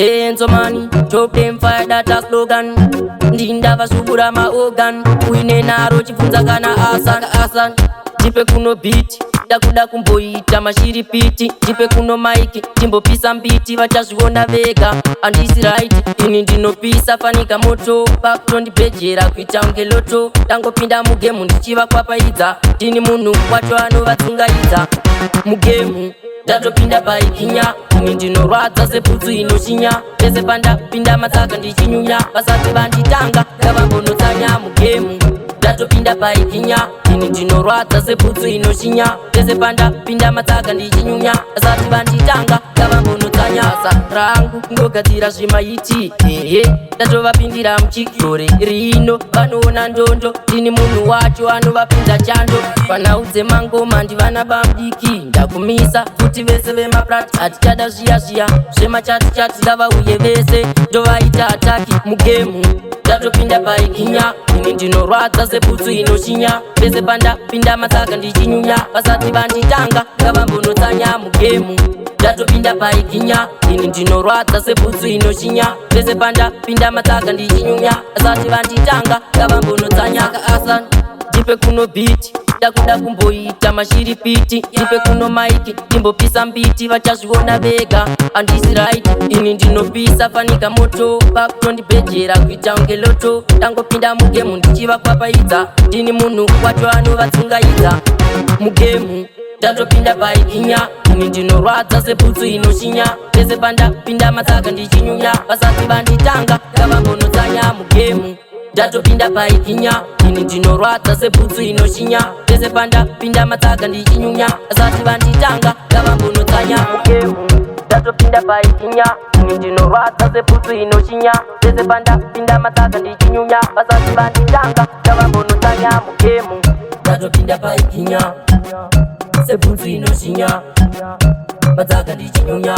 Enzo money, chop them fire that a slogan. Ndinda subura ma organ. Uine naro chifunza kana asan. Jipe kuno beat, dakuda kumboita mashiri piti. Jipe kuno maiki, jimbo pisa mbiti. Vachazviona vega, and this right. Ini ndino pisa fanika moto. Background pejera kuita ungeloto. Tango pinda mugemu ndichiva kwapaidza. Tini munu wacho anovatsungaidza mugemu. Ndatopinda paikinya, ini ndinorwadza seputsu inoshinya. Pese panda pinda matsaka ndichinyunya. Vasati vanditanga, ngavambonotsanya mugemu. Ndatopinda paikinya, ini ndinorwadza seputsu inoshinya. Pese panda pinda matsaka ndichinyunya. Vasati vanditanga, ngavambonotsanya. Basa rangu kungogadzira zvimaiti, ndatovapindira muchikore rino. Vanoona ndondo, ndini munhu wacho anovapinza chando. Vanaudze mangoma ndivana bamudiki, ndakumisa kuti vese vemaprat hatichada zviya zvemachati ngavauye vese ndovaita ataki mugemu. Ndatopinda paikinya, ini ndinorwadza seputsu inoshinya. Pese pandapinda matsaka ndichinyunya. Vasati vanditanga ngavambonotsanya mugemu. Ndatopinda paikinya, ini ndinorwadza seputsu inoshinya. Pese pandapinda matsaka ndichinyunya. Vasati vanditanga ngavambonotsanya asan. Jipe kuno beat, dakuda kumboita mashiri piti. Jipe kuno maiki, jimbopisa mbiti. Vachazviona vega, and this right. Ini ndinopisa fanika moto. Background pejera kuita ungeloto. Tangopinda mugemu ndichiva kwapaidza. Ndini munhu wacho anovatsungaidza mugemu. Ndatopinda paikinya, ini ndinorwadza seputsu inoshinya. Pese pandapinda matsaka ndichinyunya. Vasati vanditanga ngavambonotsanya mugemu. Ndatopinda paikinya, ini ndinorwadza seputsu inoshinya. Pese pandapinda matsaka ndichinyunya. Vasati vanditanga ngavambonotsanya mugemu. Ndatopinda paikinya, ini ndinorwadza seputsu inoshinya. Pese pandapinda matsaka ndichinyunya. Vasati vanditanga ngavambonotsanya mugemu. Ndatopinda paikinya, seputsu inoshinya. Matsaka ndichinyunya.